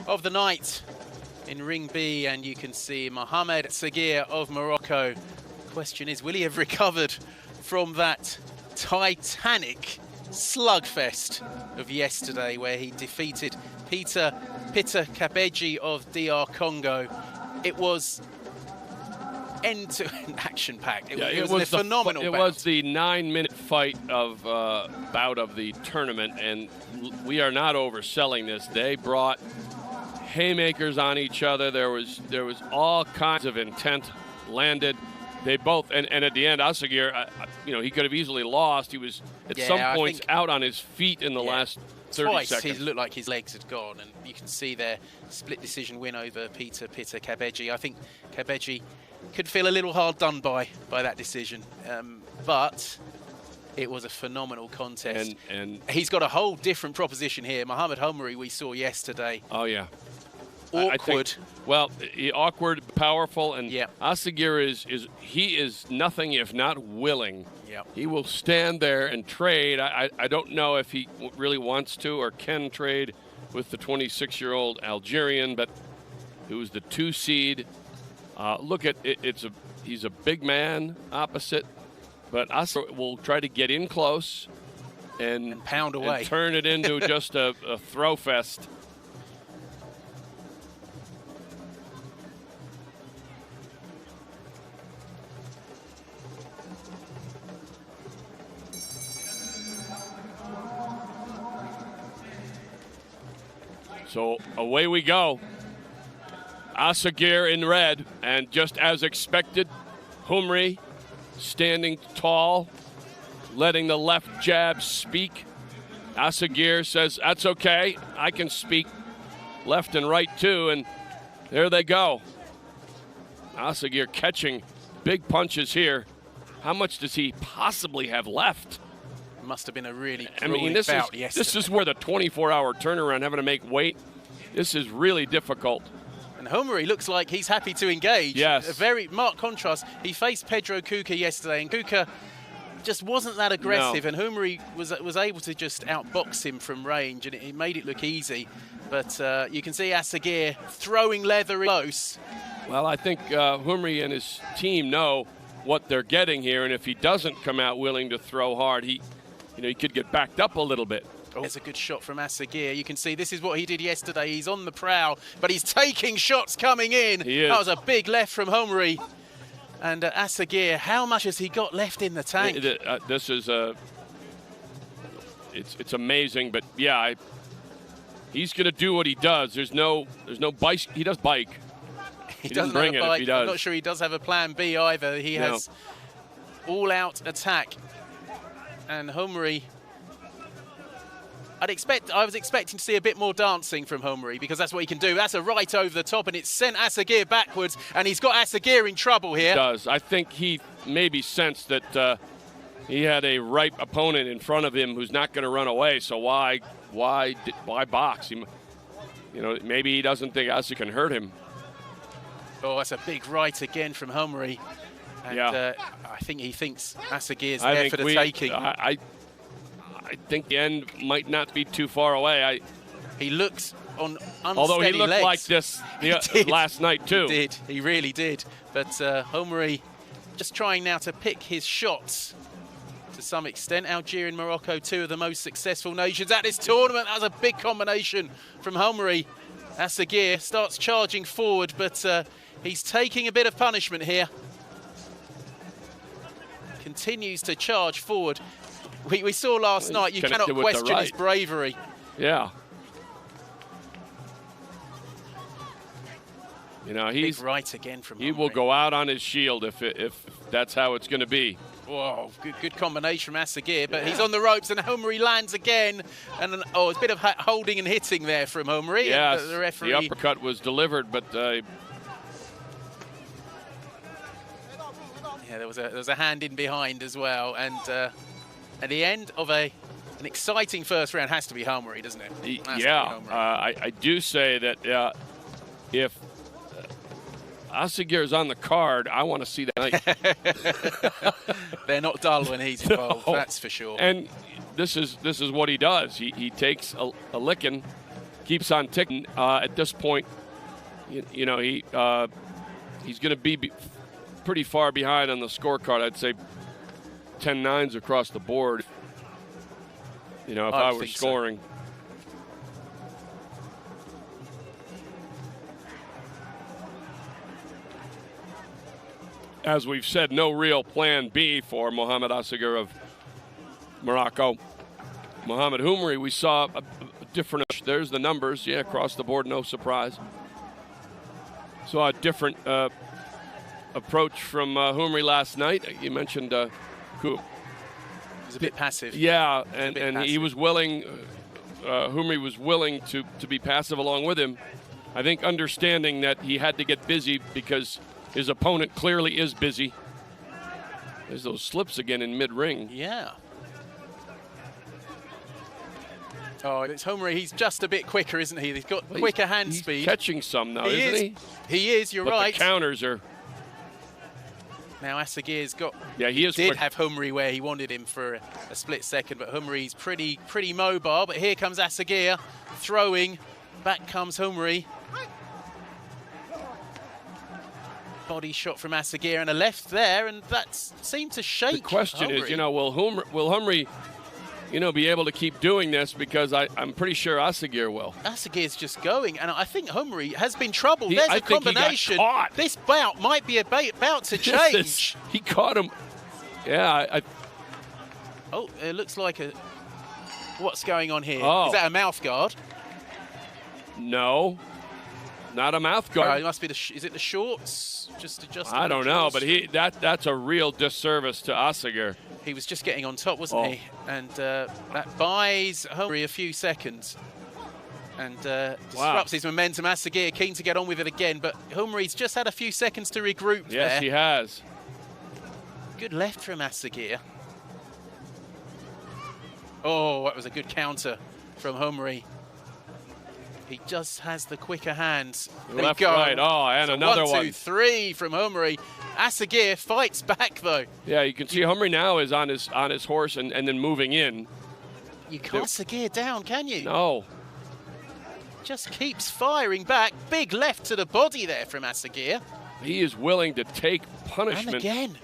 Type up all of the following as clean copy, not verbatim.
of the night in Ring B, and you can see Mohamed Assaghir of Morocco. Question is, will he have recovered from that titanic slugfest of yesterday where he defeated Peter Kabeji of DR Congo? It was end-to-end action-packed. It was a phenomenal bout. It was the 9-minute fight of bout of the tournament, and we are not overselling this. They brought haymakers on each other. There was all kinds of intent landed. They both, and at the end, Assaghir, he could have easily lost. He was at some points out on his feet in the last 30 seconds. He looked like his legs had gone, and you can see their split decision win over Peter Kabeji. I think Kabeji could feel a little hard done by that decision, but it was a phenomenal contest. And he's got a whole different proposition here. Mohamed Houmri we saw yesterday. Oh yeah. Awkward. Awkward, powerful, and yeah. Assaghir is nothing if not willing. Yeah. He will stand there and trade. I don't know if he really wants to or can trade with the 26-year-old Algerian, but it was the 2 seed. Look at it. He's a big man opposite, but Assaghir will try to get in close and pound away and turn it into just a throw fest. So away we go. Assaghir in red, and just as expected, Houmri standing tall, letting the left jab speak. Assaghir says, that's okay, I can speak left and right too, and there they go. Assaghir catching big punches here. How much does he possibly have left? Must have been a really this is where the 24-hour turnaround, having to make weight, this is really difficult. And Houmri looks like he's happy to engage. Yes. A very marked contrast. He faced Pedro Kuka yesterday, and Kuka just wasn't that aggressive, and Houmri was able to just outbox him from range, and it made it look easy. But you can see Assaghir throwing leather close. Well, I think Houmri and his team know what they're getting here, and if he doesn't come out willing to throw hard, he could get backed up a little bit. There's a good shot from Assaghir. You can see this is what he did yesterday. He's on the prowl, but he's taking shots coming in. He is. That was a big left from Houmri. And Assaghir, how much has he got left in the tank? This is it's amazing, but yeah, he's going to do what he does. There's no bike. He does bike. He doesn't bring have a it bike. if he does. I'm not sure he does have a plan B either. He has all-out attack. And Houmri, I was expecting to see a bit more dancing from Houmri, because that's what he can do. That's a right over the top, and it's sent Assaghir backwards, and he's got Assaghir in trouble here. He does. I think he maybe sensed that he had a ripe opponent in front of him who's not going to run away, so why box? Maybe he doesn't think Assaghir can hurt him. Oh, that's a big right again from Houmri. And I think he thinks Assaghir's there for the taking. I think the end might not be too far away. He looks on unsteady although he looked legs. like this last night too. He did. He really did. But Houmri just trying now to pick his shots to some extent. Algeria and Morocco, 2 of the most successful nations at this tournament. That was a big combination from Houmri. Assaghir starts charging forward, but he's taking a bit of punishment here. Continues to charge forward. We saw last night, you cannot question his bravery. Yeah. He's big right again from Houmri. He will go out on his shield if that's how it's going to be. Whoa, good combination from Assaghir, but he's on the ropes, and Houmri lands again. And it's a bit of holding and hitting there from Houmri. Yes, the referee. The uppercut was delivered, but there was a hand in behind as well, and at the end of an exciting first round has to be Houmri, doesn't it? I do say that if Assaghir is on the card, I want to see that. They're not dull when he's involved, that's for sure. And this is what he does. He takes a licking, keeps on ticking. At this point, you know, he's going to be pretty far behind on the scorecard. I'd say 10-9s across the board. You know, if I were scoring. So. As we've said, no real plan B for Mohamed Assaghir of Morocco. Mohamed Houmri, we saw a different, there's the numbers, yeah, across the board, no surprise. Saw a different approach from Houmri last night. You mentioned who? He was a bit passive. Yeah, and he was willing, Houmri was willing to be passive along with him. I think understanding that he had to get busy because his opponent clearly is busy. There's those slips again in mid-ring. Yeah. Oh, it's Houmri. He's just a bit quicker, isn't he? He's got quicker hand speed. He's catching some now, isn't he? He is, you're right. The counters are... Now Assaghir's got... Yeah, he is did quick. have Houmri where he wanted him for a split second, but Houmri's pretty mobile. But here comes Assaghir throwing. Back comes Houmri. Body shot from Assaghir and a left there, and that seemed to shake. The question Houmri. is, you know, will Houmri, you know, be able to keep doing this? Because I'm pretty sure Assaghir will. Assaghir's just going, and I think Houmri has been troubled. There's a combination. He got caught. This bout might be about to change. He caught him. Yeah. Oh, it looks like a... What's going on here? Oh. Is that a mouth guard? No. Not a mouth guard. It must be is it the shorts? Just adjusting. I don't know, but that's a real disservice to Assaghir. He was just getting on top, wasn't he? And that buys Houmri a few seconds and disrupts his momentum. Assaghir keen to get on with it again, but Houmri's just had a few seconds to regroup there. Yes, he has. Good left from Assaghir. Oh, that was a good counter from Houmri. He just has the quicker hands. Left, right. Oh, and so another one. 1, 2, 3 from Houmri. Assaghir fights back, though. Yeah, you can see Houmri now is on his horse and then moving in. You can't Assaghir down, can you? No. Just keeps firing back. Big left to the body there from Assaghir. He is willing to take punishment. And again.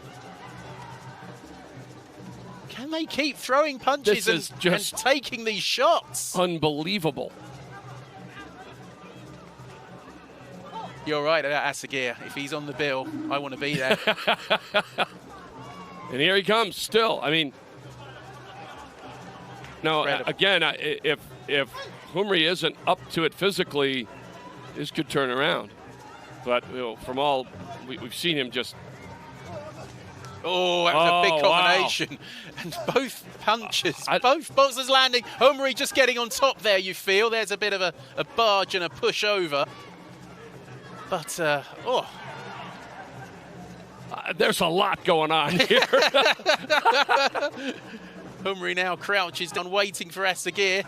Can they keep throwing punches and taking these shots? Unbelievable. You're right about Assaghir. If he's on the bill, I want to be there. And here he comes still. I mean, no, again, if Houmri isn't up to it physically, this could turn around. But you know, from all we've seen him just... Oh, that was a big combination. Wow. And both punches, both boxers landing. Houmri just getting on top there, you feel. There's a bit of a barge and a push over. But, there's a lot going on here. Houmri now crouches down, waiting for Assaghir.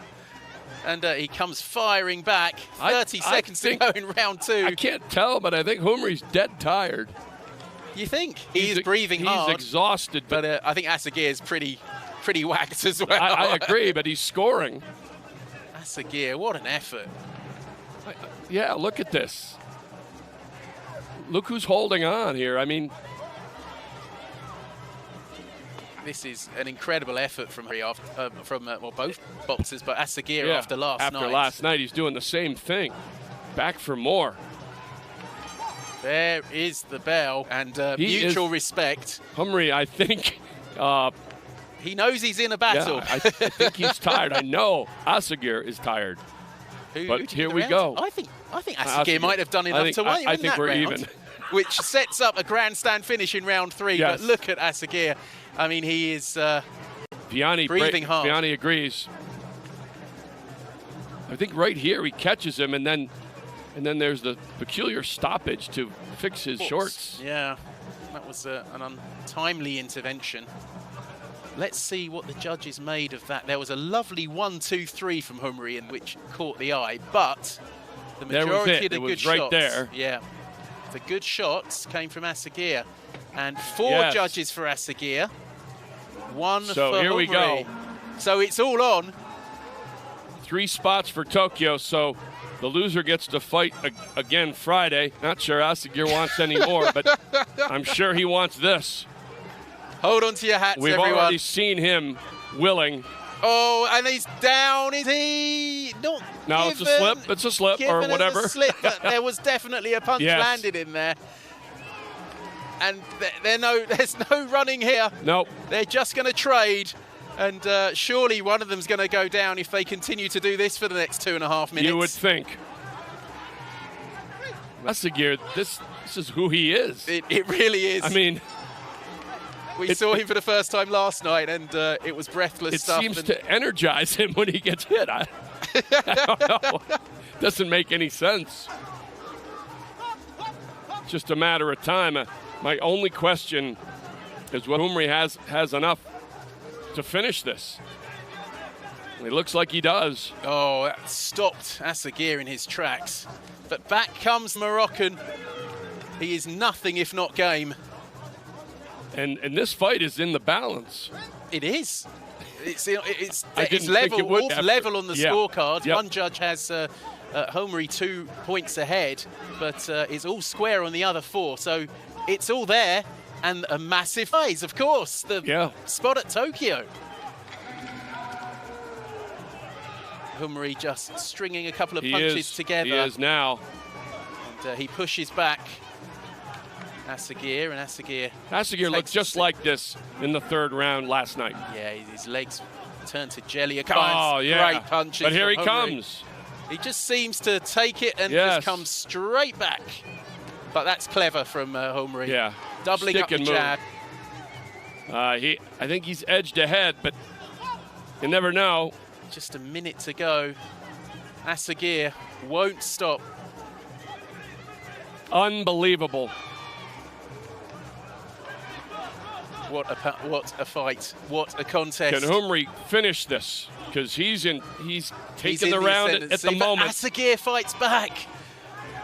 And he comes firing back. 30 seconds to go in round 2. I can't tell, but I think Houmri's dead tired. You think? He's breathing hard. He's exhausted. But I think Assaghir is pretty whacked as well. I agree, but he's scoring. Assaghir, what an effort. Yeah, look at this. Look who's holding on here. I mean, this is an incredible effort from both boxers, but Assaghir after last night. After last night, he's doing the same thing. Back for more. There is the bell, and mutual respect. Houmri, I think... he knows he's in a battle. Yeah, I think he's tired. I know Assaghir is tired. But here we go. I think Assaghir might have done enough to win I think that we're round, even. Which sets up a grandstand finish in round 3. Yes. But look at Assaghir. I mean, he is breathing hard. Vianney agrees. I think right here he catches him, and then there's the peculiar stoppage to fix his shorts. Yeah, that was an untimely intervention. Let's see what the judges made of that. There was a lovely 1, 2, 3 from Houmri, in which caught the eye, but the majority of the good shots, right there. Yeah, the good shots came from Assaghir, and 4 judges for Assaghir, 1 for Houmri. So here we go. So it's all on. 3 spots for Tokyo, so the loser gets to fight again Friday. Not sure Assaghir wants any more, but I'm sure he wants this. Hold on to your hats, We've everyone. already seen him willing. Oh, and he's down, is he? Not No, given, it's a slip. It's a slip or whatever. As a slip, but there was definitely a punch Yes. landed in there. And there's no running here. Nope. They're just going to trade. And surely one of them's going to go down if they continue to do this for the next 2.5 minutes. You would think. Assaghir, this is who he is. It really is. I mean, we saw him for the first time last night, and it was breathless stuff. It seems to energize him when he gets hit. I don't know. Doesn't make any sense. It's just a matter of time. My only question is whether Houmri has enough to finish this. It looks like he does. Oh, that stopped Assaghir in his tracks. But back comes Moroccan. He is nothing if not game. And this fight is in the balance. It is. It's level, level on the scorecard. Yep. One judge has Houmri 2 points ahead, but it's all square on the other 4. So it's all there. And a massive phase, of course. The spot at Tokyo. Houmri just stringing a couple of punches together. He is now. And he pushes back Assaghir, and Assaghir looked just like this in the 3rd round last night. Yeah, his legs turn to jelly. Oh, yeah. Great punches. But here he Houmri. comes. He just seems to take it and just come straight back. But that's clever from Houmri. Yeah. Doubling Stick up the and move. jab. I think he's edged ahead, but you never know. Just a minute to go. Assaghir won't stop. Unbelievable. What a fight. What a contest. Can Houmri finish this? Because he's taking the round at the moment. Assaghir fights back.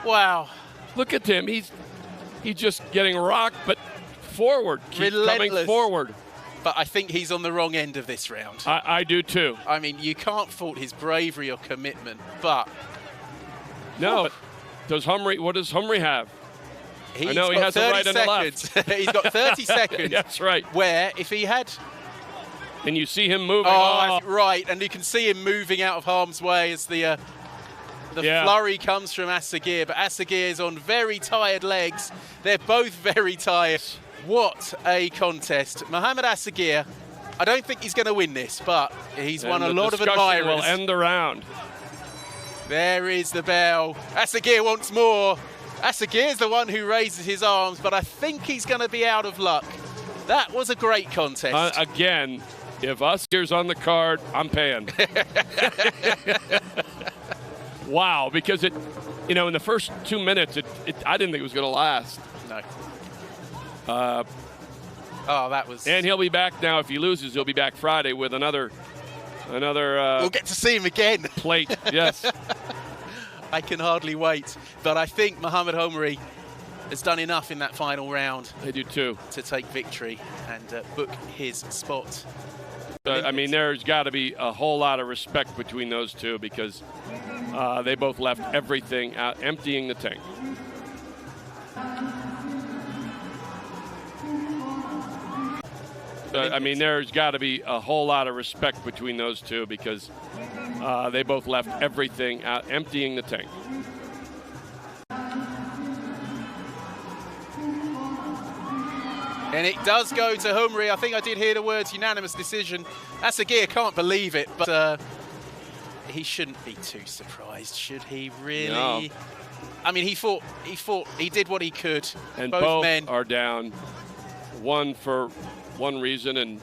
Wow. Look at him. He's just getting rocked, but forward. Keep coming forward. But I think he's on the wrong end of this round. I do too. I mean, you can't fault his bravery or commitment, but... No. What does Houmri have? I know he has a right and a left. He's got 30 seconds. That's right. Where, if he had... And you see him moving. Oh, right. And you can see him moving out of harm's way as the flurry comes from Assaghir. But Assaghir is on very tired legs. They're both very tired. What a contest. Mohamed Assaghir, I don't think he's going to win this, but he's won a lot of admirers. Will end the round. There is the bell. Assaghir wants more. Assaghir's the one who raises his arms, but I think he's going to be out of luck. That was a great contest. Again, if Assaghir's on the card, I'm paying. Wow, because in the first 2 minutes, I didn't think it was going to last. No. Oh, that was... And he'll be back now. If he loses, he'll be back Friday with another we'll get to see him again. Plate, yes. I can hardly wait. But I think Mohamed Houmri has done enough in that final round. I do too. To take victory and book his spot. I mean, there's got to be a whole lot of respect between those two because they both left everything out, emptying the tank. I mean, there's got to be a whole lot of respect between those two because they both left everything out, emptying the tank. And it does go to Houmri. I think I did hear the words unanimous decision. Assaghir can't believe it, but he shouldn't be too surprised, should he really? No. I mean, he fought, he did what he could. And both men are down, one for one reason and